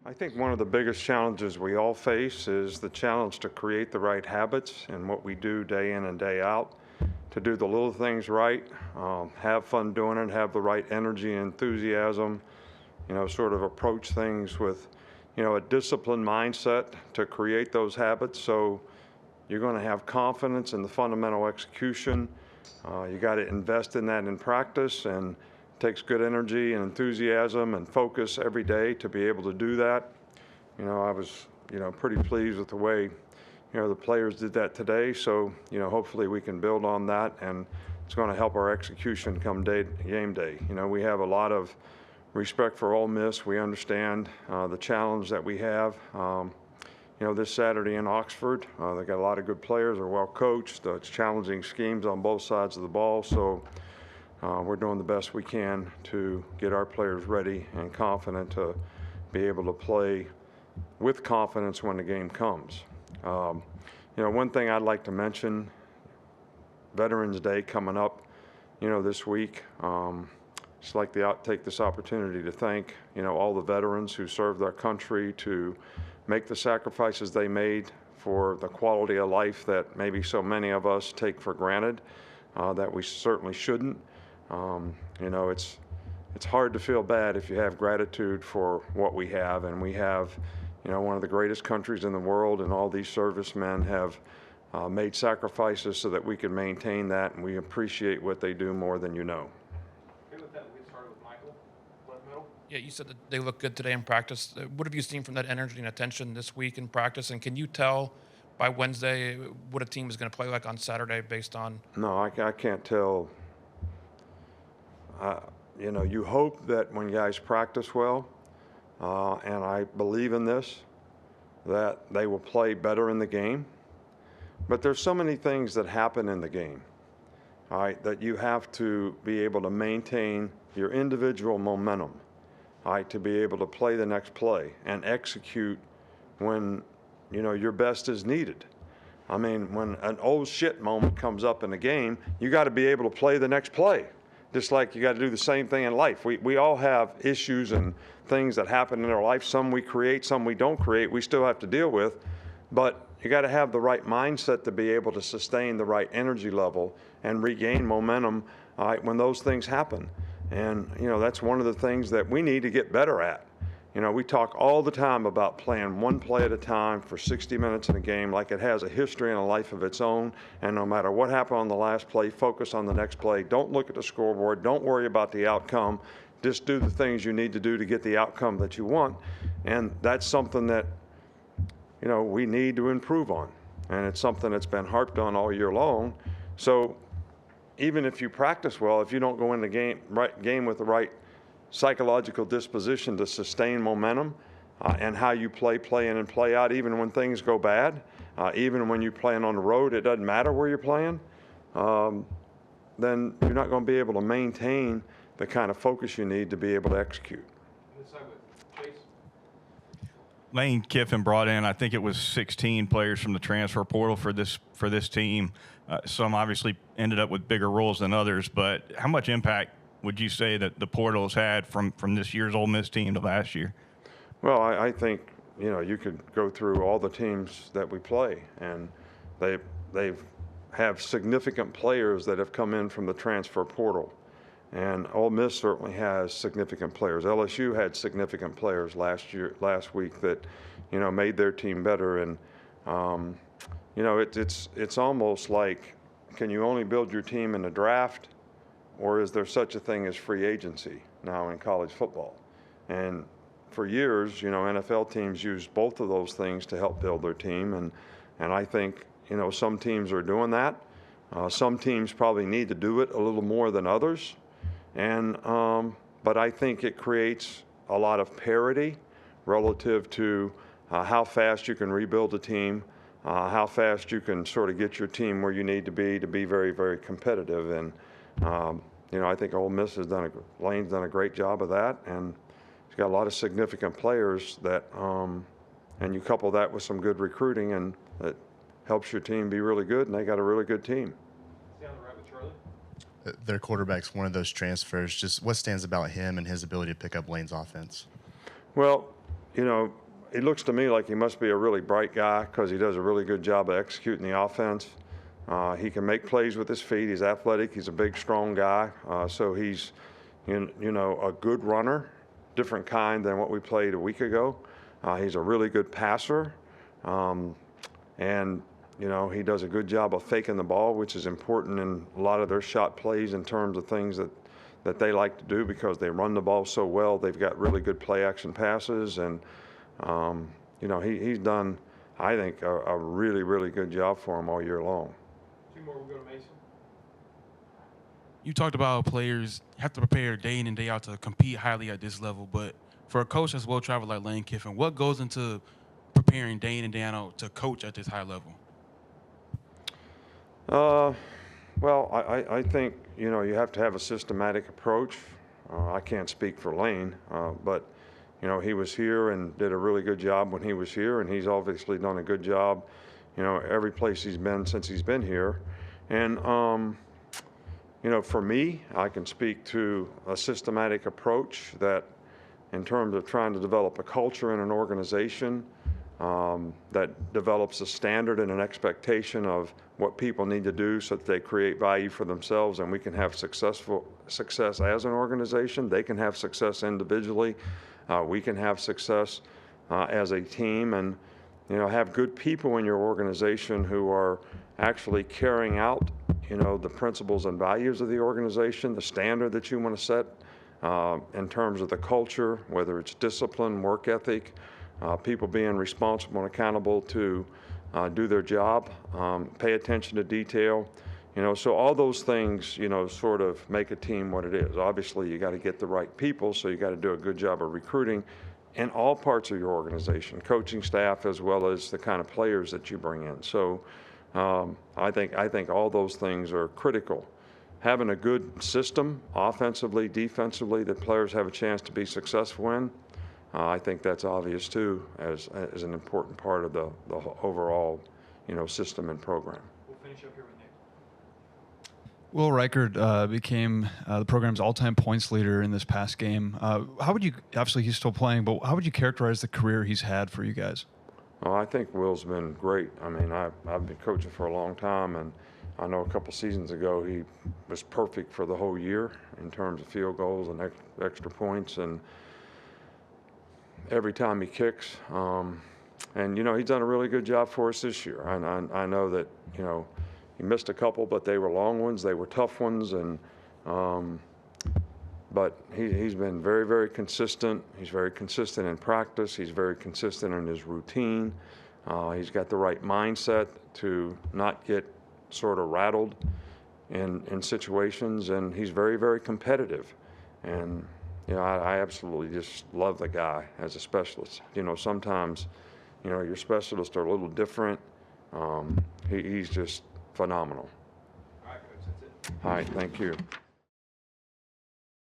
I think one of the biggest challenges we all face is the challenge to create the right habits in what we do day in and day out, to do the little things right, have fun doing it, have the right energy and enthusiasm, sort of approach things with, a disciplined mindset to create those habits. So you're going to have confidence in the fundamental execution. You got to invest in that in practice, and it takes good energy and enthusiasm and focus every day to be able to do that. I was, pretty pleased with the way, the players did that today. So, hopefully we can build on that, and it's going to help our execution come game day. We have a lot of respect for Ole Miss. We understand the challenge that we have. This Saturday in Oxford, they got a lot of good players. They're well coached. It's challenging schemes on both sides of the ball. So we're doing the best we can to get our players ready and confident to be able to play with confidence when the game comes. One thing I'd like to mention, Veterans Day coming up, this week. Just like to take this opportunity to thank, all the veterans who served their country, to make the sacrifices they made for the quality of life that maybe so many of us take for granted, that we certainly shouldn't. It's hard to feel bad if you have gratitude for what we have, and we have, one of the greatest countries in the world, and all these servicemen have made sacrifices so that we can maintain that, and we appreciate what they do more than you know. Okay, with that, we get started with Michael, left middle. Yeah, you said that they look good today in practice. What have you seen from that energy and attention this week in practice? And can you tell by Wednesday what a team is going to play like on Saturday based on? No, I can't tell. You hope that when guys practice well, and I believe in this, that they will play better in the game. But there's so many things that happen in the game, all right, that you have to be able to maintain your individual momentum, all right, to be able to play the next play and execute when, your best is needed. I mean, when an old shit moment comes up in a game, you got to be able to play the next play. Just like you got to do the same thing in life. We all have issues and things that happen in our life. Some we create, some we don't create. We still have to deal with. But you got to have the right mindset to be able to sustain the right energy level and regain momentum when those things happen. And, that's one of the things that we need to get better at. We talk all the time about playing one play at a time for 60 minutes in a game, like it has a history and a life of its own. And no matter what happened on the last play, focus on the next play. Don't look at the scoreboard. Don't worry about the outcome. Just do the things you need to do to get the outcome that you want. And that's something that, we need to improve on. And it's something that's been harped on all year long. So even if you practice well, if you don't go in the game with the right psychological disposition to sustain momentum, and how you play in and play out, even when things go bad, even when you're playing on the road, it doesn't matter where you're playing, then you're not going to be able to maintain the kind of focus you need to be able to execute. This side with Chase. Lane Kiffin brought in, I think it was 16 players from the transfer portal for this team. Some obviously ended up with bigger roles than others, but how much impact would you say that the portal has had from this year's Ole Miss team to last year? Well, I think, you could go through all the teams that we play, and they've have significant players that have come in from the transfer portal. And Ole Miss certainly has significant players. LSU had significant players last week that, made their team better. And, it's almost like, can you only build your team in the draft, or is there such a thing as free agency now in college football? And for years, NFL teams used both of those things to help build their team. And I think, some teams are doing that. Some teams probably need to do it a little more than others. And but I think it creates a lot of parity relative to how fast you can rebuild a team, how fast you can sort of get your team where you need to be very, very competitive. And I think Ole Miss Lane's done a great job of that, and he's got a lot of significant players that, and you couple that with some good recruiting, and it helps your team be really good, and they got a really good team. Stay on the right with Charlie. Their quarterback's one of those transfers. Just what stands about him and his ability to pick up Lane's offense? Well, you know, he looks to me like he must be a really bright guy because he does a really good job of executing the offense. He can make plays with his feet. He's athletic. He's a big, strong guy. So he's, you know, a good runner, different kind than what we played a week ago. He's a really good passer. And, you know, he does a good job of faking the ball, which is important in a lot of their shot plays in terms of things that they like to do because they run the ball so well. They've got really good play action passes. And, you know, he's done, I think, a really, really good job for him all year long. Two more, we'll go to Mason. You talked about players have to prepare day in and day out to compete highly at this level, but for a coach that's well-traveled like Lane Kiffin, what goes into preparing day in and day out to coach at this high level? Well, I think, you know, you have to have a systematic approach. I can't speak for Lane, but, you know, he was here and did a really good job when he was here, and he's obviously done a good job, you know, every place he's been since he's been here. And, you know, for me, I can speak to a systematic approach that in terms of trying to develop a culture in an organization that develops a standard and an expectation of what people need to do so that they create value for themselves and we can have success as an organization. They can have success individually. We can have success as a team, and, you know, have good people in your organization who are actually carrying out, you know, the principles and values of the organization, the standard that you want to set in terms of the culture, whether it's discipline, work ethic, people being responsible and accountable to do their job, pay attention to detail, you know, so all those things, you know, sort of make a team what it is. Obviously, you got to get the right people, so you got to do a good job of recruiting in all parts of your organization, coaching staff as well as the kind of players that you bring in. So I think all those things are critical. Having a good system, offensively, defensively, that players have a chance to be successful in, I think that's obvious too, as an important part of the overall, you know, system and program. We'll finish up here with Nick. Will Reichard became the program's all-time points leader in this past game. How would you, obviously he's still playing, but how would you characterize the career he's had for you guys? Well, I think Will's been great. I mean, I've been coaching for a long time, and I know a couple seasons ago he was perfect for the whole year in terms of field goals and extra points, and every time he kicks. And, you know, he's done a really good job for us this year. I know that, you know, he missed a couple, but they were long ones. They were tough ones. And but he's been very, very consistent. He's very consistent in practice. He's very consistent in his routine. He's got the right mindset to not get sort of rattled in situations. And he's very, very competitive. And you know, I absolutely just love the guy as a specialist. You know, sometimes, you know, your specialists are a little different. He's just phenomenal. All right, Coach, that's it. All right, thank you.